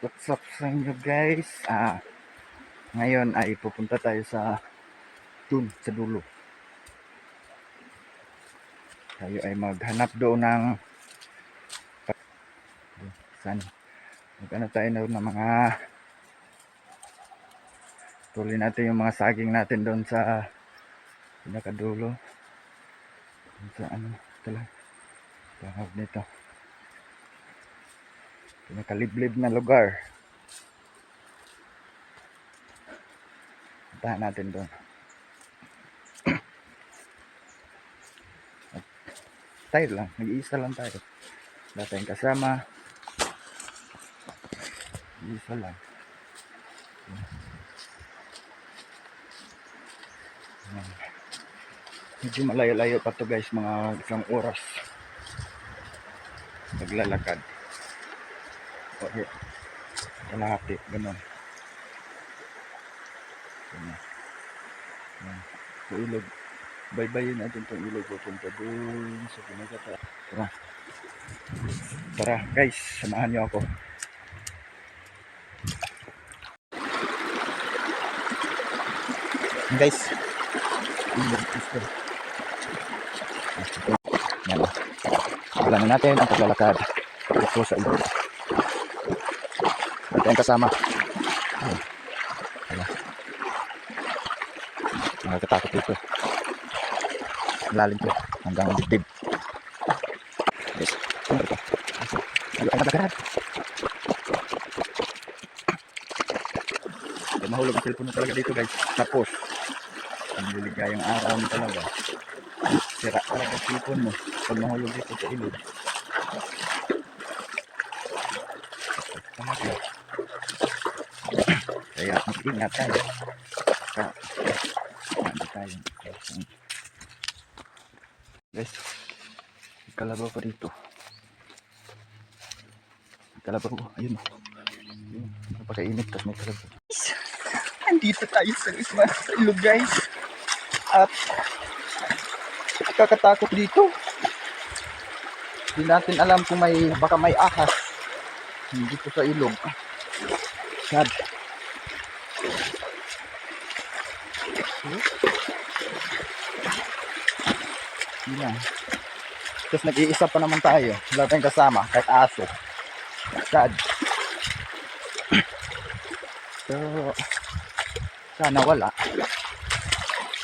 What's up sa inyo guys? Ngayon ay pupunta tayo sa sa dulo. Tayo ay maghanap doon ng saan? Maghanap tayo doon ng mga tuloy natin yung mga saging natin doon sa pinakadulo. Sa ano talaga tawag nito? Pinakaliblib na lugar. Puntahan natin doon. Tayo lang, nag-iisa lang tayo. Wala tayong kasama. Nag-iisa lang. Medyo malayo-layo pa to guys, mga isang oras naglalakad. Okay. Kalahati, ganun. Sa ilog. Baybayin natin itong ilog papunta doon sa pinagkata. Tara guys, samahan niyo ako. Guys, ilog ito. Yan. Alam natin ang paglalakad ito sa ilog. Ito yung kasama. Nakakatakot dito. Lalim ko hanggang dibdib. Yes. Ay nagagarat. Mahulog ang cellphone mo talaga dito guys. Tapos ang liligayang araw mo talaga. Sira talaga ang cellphone mo pag mahulog dito sa ilog. Kaya mag-ingat tayo. Guys, kalabaw pa dito. Kalabaw, ayun. Napakainit kasi may kalabaw. Andito tayo sa ilog guys. At nakakatakot dito. Hindi natin alam kung baka may ahas dito sa ilog. Sad. Yan. Tapos nag-iisa pa naman tayo. Wala tayong kasama, kahit aso. Sad. So, sana wala.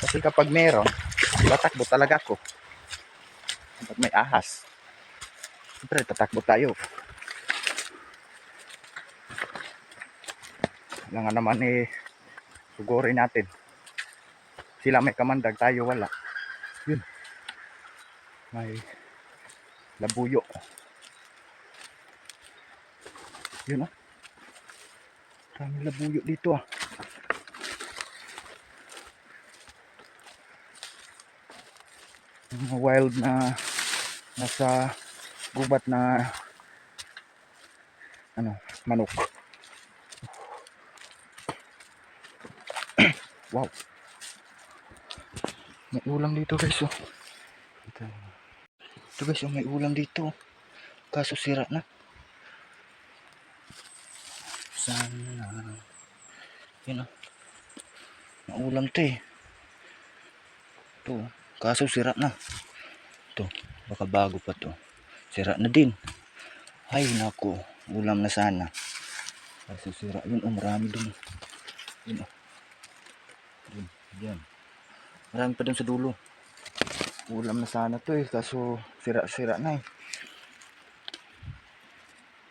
Kasi kapag meron, tatakbo talaga ako. Kapag may ahas, siyempre tatakbo tayo. Wala nga naman sugurin natin. Sila may kamandag, tayo wala. Yun. May labuyo. Yun ah. Maraming labuyo dito ah. Mga wild na nasa gubat na manok. Wow. May ulam dito guys oh. Ito guys oh, may ulam dito. Kaso sira na. Sana. Yun oh. Maulam to eh. Ito. Kaso sira na. Ito. Baka bago pa to. Sira na din. Ay naku. Ulam na sana. Kaso sira. Yun oh. Marami dun. Yun oh. Yan. Marami pa dun sa dulo. Ulam na sana to eh. Kaso sira na eh.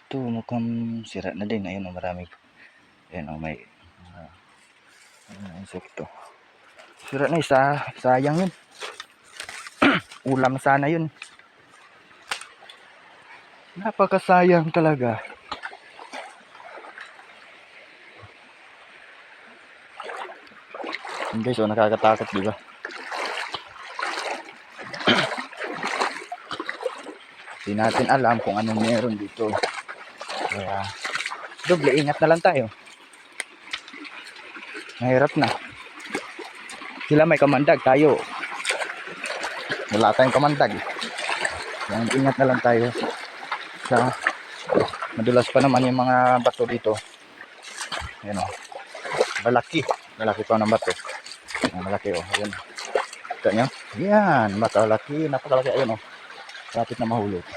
Ito mukhang sira na din. Ayun oh. Marami. Ayun oh. May insekto. Sira na eh. Sayang yun. Ulam sana yun. Napakasayang talaga. Guys, oh, nakakatakot, di ba? Hindi natin alam kung anong meron dito. Kaya, doble ingat na lang tayo. Mahirap na. Sila may kamandag, tayo wala tayong kamandag. Kaya ingat na lang tayo sa Madulas pa naman yung mga bato dito. Ayan o. Malaki. Malaki pa ng bato. Malaki o. Ayan. Kita nyo? Ayan. Makalaki. Napakalaki. Ayan o. Kapit na mahulog.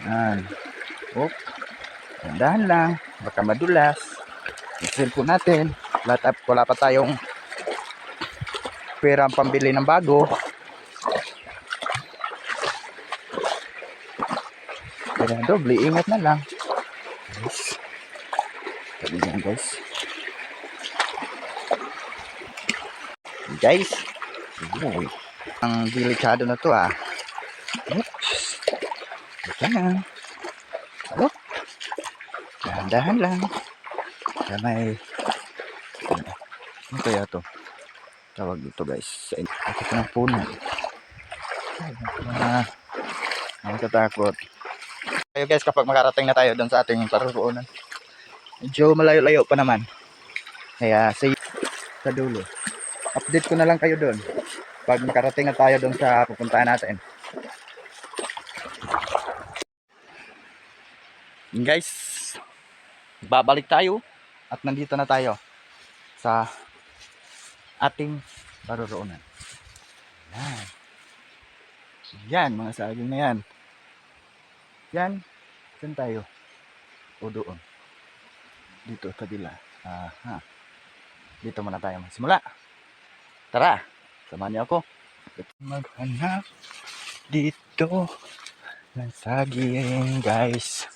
Ayan. Oop. Dahan lang. Baka madulas. Yung cellphone natin. Wala pa tayong pera pambili ng bago. Kaya doble, ingat na lang. Guys. Sabi niyan guys. Guys. Uy. Ang delikado na to ah. Oops. Ito na. Oop. Dahan-dahan lang. Kaya may ano kaya to? Tawag dito guys. Ito ng puno. Nakakatakot. Kayo guys, kapag makarating na tayo doon sa ating paruroonan, medyo malayo-layo pa naman. Kaya say sa dulo. Update ko na lang kayo doon pag makarating na tayo doon sa pupuntahan natin. Guys, babalik tayo at nandito na tayo sa ating paruroonan. Yan. Yan, mga saging na yan. Yan. Saan tayo? O doon. Dito, kabila. Aha. Dito muna tayo magsimula. Tara, samahan niyo ako. Maghanap dito ng saging, guys.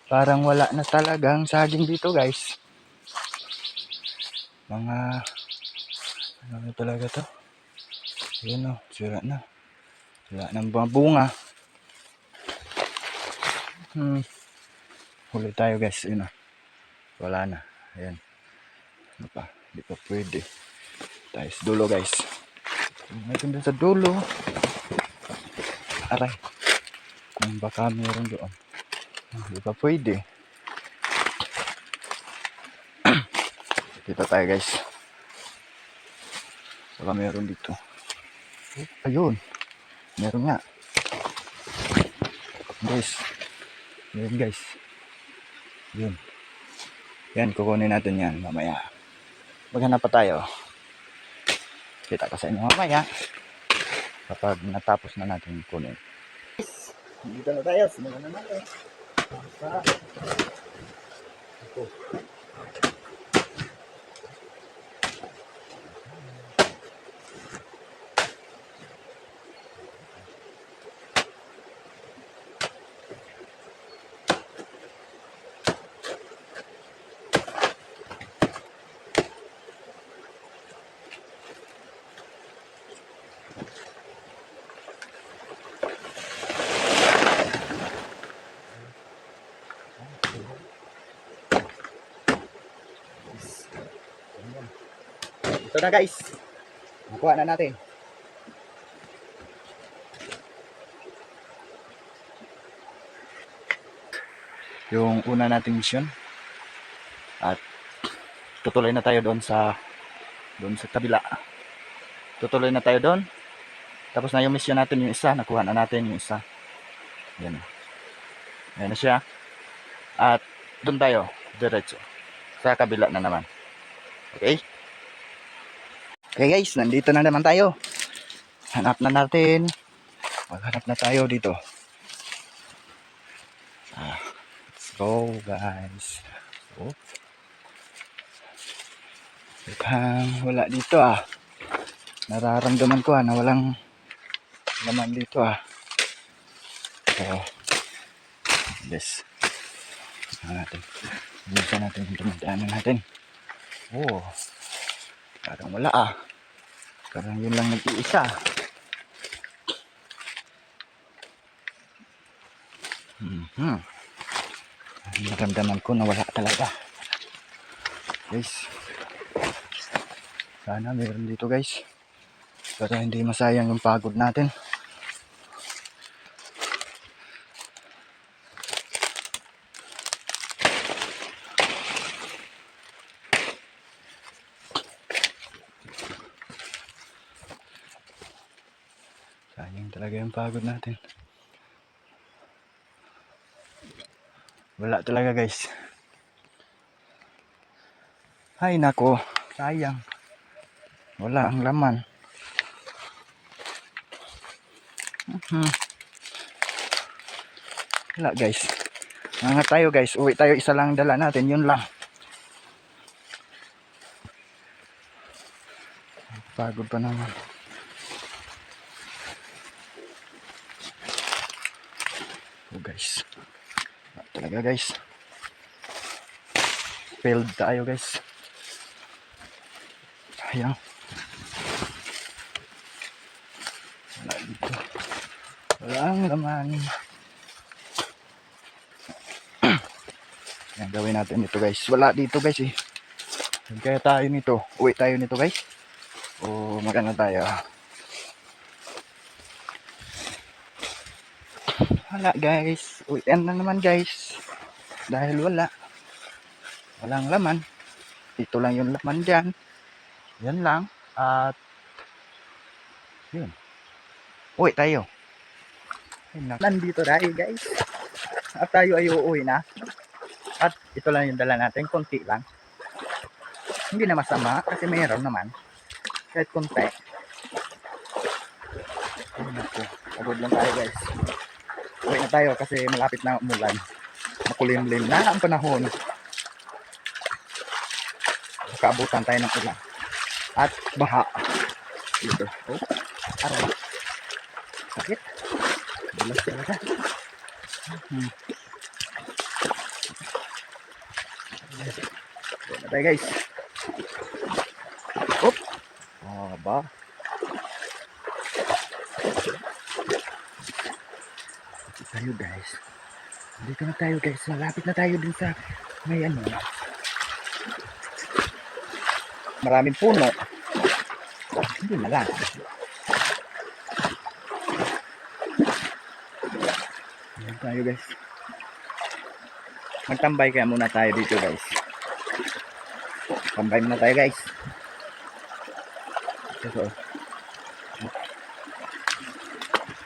Parang wala na talagang saging dito, guys. Mga ano na talaga to? Ayan o, sira na. Wala nang mga bunga. Huli tayo guys, yun o. Wala na. Ayan. Ano pa? Hindi pa pwede. Tayo sa dulo guys. Mayroon din sa dulo. Aray. Kung baka meron doon. Hindi pa pwede. Dito tayo guys. Baka meron dito. Ayun. Meron nga. Guys. Meron guys. Yun. Yan, kukunin natin yan mamaya. Maghanap pa tayo. Kita ko sa inyo mamaya. Kapag natapos na natin kunin. Dito na tayo. Simulan na natin. Ito. Ito na guys. Nakuha na natin. Yung una nating mission. At tutuloy na tayo doon sa kabila. Tutuloy na tayo doon. Tapos na yung mission natin yung isa. Nakuha na natin yung isa. Yan. Yan na siya. At doon tayo. Diretso. Sa kabila na naman. Okay? Okay guys, nandito na naman tayo. Hanap na natin. Maghanap na tayo dito. Let's go guys. Oh. Wala dito ah. Nararamdaman ko na walang laman dito ah. So, yes. Natin. Bilisan natin yung dumadaanan natin. Oh. Parang wala ah. Parang yun lang nag-iisa. Naramdaman ko na wala talaga. Guys. Sana meron dito guys. Para hindi masayang yung pagod natin. talaga yung pagod natin. Wala talaga guys. Ay nako, sayang. Wala ang laman. Wala guys. Nga tayo guys, uwi tayo, isa lang dala natin, yun lang. Pagod pa naman. Oh guys. Wala talaga guys. Failed tayo guys. Ayan. Wala dito. Walang laman. Ayan, gawin natin ito guys. Wala dito guys eh. Kaya tayo nito. Uwi tayo nito guys. O magana tayo. Wala guys. Uwian na naman guys. Dahil wala. Walang laman. Ito lang yung laman dyan. Yan lang. At yun. Uwi tayo. Nandito tayo guys. At tayo ay uuwi na. At ito lang yung dala natin. Konti lang. Hindi na masama. Kasi mayroon naman. Kahit konti. Pagod lang tayo guys. Uwi na tayo kasi malapit na umulan. Makulimlim na ang panahon. Kaabutan tayo ng ulan. At baha. Dito. Oh, aray. Sakit. Bulas talaga. Uwi na tayo guys. Op. Ba. Tayo guys. Dito na tayo guys. Malapit na tayo din sa may ano. Maraming puno. Hindi na lang. Ayan tayo guys. Magtambay kaya muna tayo dito guys. Tambay muna tayo guys. So,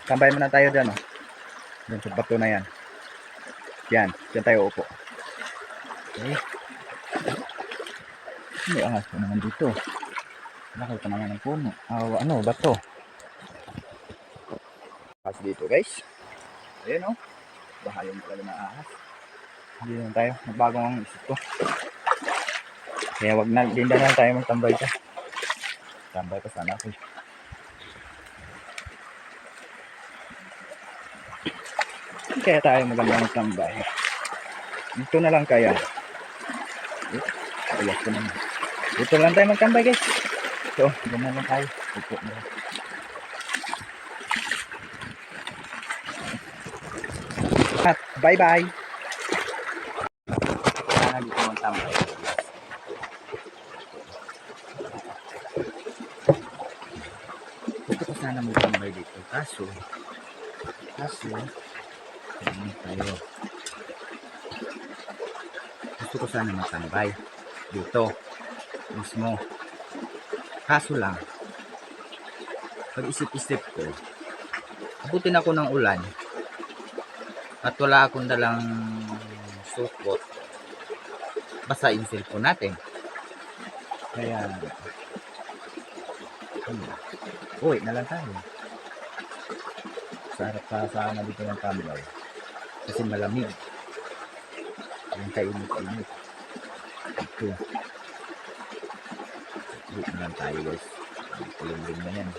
tambay muna tayo dyan, oh. Dyan sa bato na yan. Yan, dyan tayo upo. Okay. May angas pa naman dito. Bakal pa naman ng puno. Ano, bato. Pas dito guys. Ayan, oh. Bahayon talaga na ahas. Hindi lang tayo. Nagbagong ang isip ko. Kaya wag na, din na lang tayo magtambay ka. Tambay pa sana ako. Kaya tayo magandang tambay. Dito na lang kaya. Alas ko naman. Dito lang tayo magtambay guys. So, dyan na lang tayo. Upo na lang. At bye bye. Sana dito magtambay. Gusto ko sana magtambay dito. Kaso tayo. Gusto ko sana magtambay dito mismo. Kaso lang, pag isip-isip ko, abutin ako ng ulan at wala akong dalang supot, basa yung cellphone natin. Kaya uwi na lang tayo. Sarap pa sana dito ng tambay kasi malamig. Yung kainit-init ito. Uwi na lang tayo guys. Kulimlim na yan.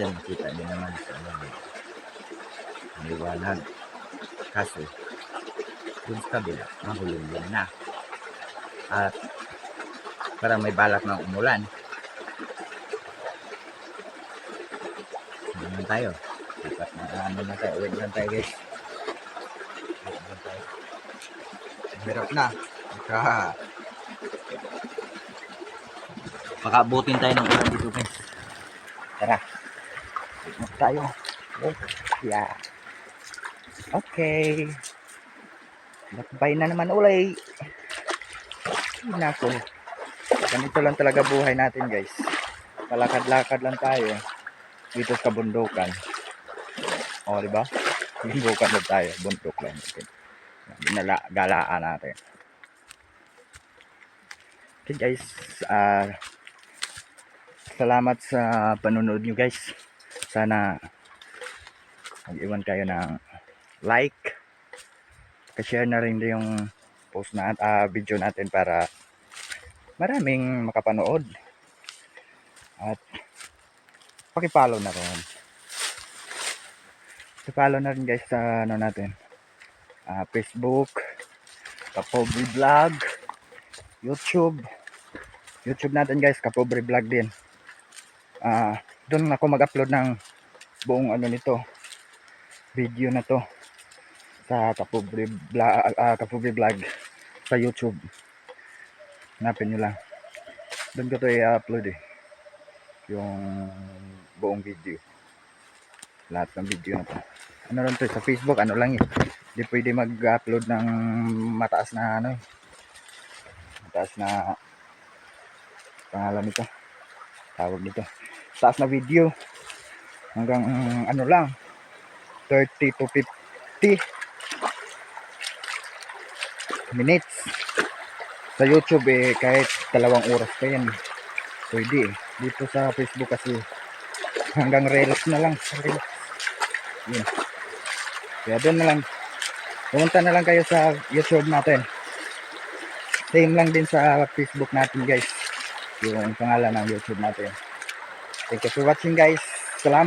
Yan, kita nyo naman sa liwanag. Kaso dun sa kabila makulimlim na. At parang may balak ng umulan. Ano tayo? Dapat na tayo. Uwi na tayo guys. Uwi na tayo. Hirap na. Makabutin tayo ng ulan dito guys. Tara. Uwi tayo. Yeah. Okay. Lakbay na naman ulay. Nako. Ganito lang talaga buhay natin guys. Palakad-lakad lang tayo dito sa bundukan. O, di ba? Subukan na tayo. Bundok lang natin. Galaan natin. Okay guys, salamat sa panonood nyo guys. Sana mag-iwan kayo ng like, share na rin yung post na video natin para maraming makapanood, at paki-follow na rin. I-follow na rin guys sa ano natin, Facebook, Kapobre Vlog, YouTube natin guys, Kapobre Vlog din. Doon ako mag-upload ng buong ano nito, video na to sa Kapobre Vlog sa YouTube. Hanapin nyo lang, doon ko to i-upload yung buong video, lahat ng video na to. Ano lang to sa Facebook, ano lang hindi pwede mag-upload ng mataas na ano mataas na pangalan nito, tawag nito, taas na video. Hanggang ano lang, 30 to 50 minutes. Sa YouTube kahit 2 oras pa yan pwede dito sa Facebook kasi hanggang reels na lang, reels. Yun. Kaya doon na lang, pumunta na lang kayo sa YouTube natin, same lang din sa Facebook natin guys, yung pangalan ng YouTube natin. Thank you for watching guys, salamat.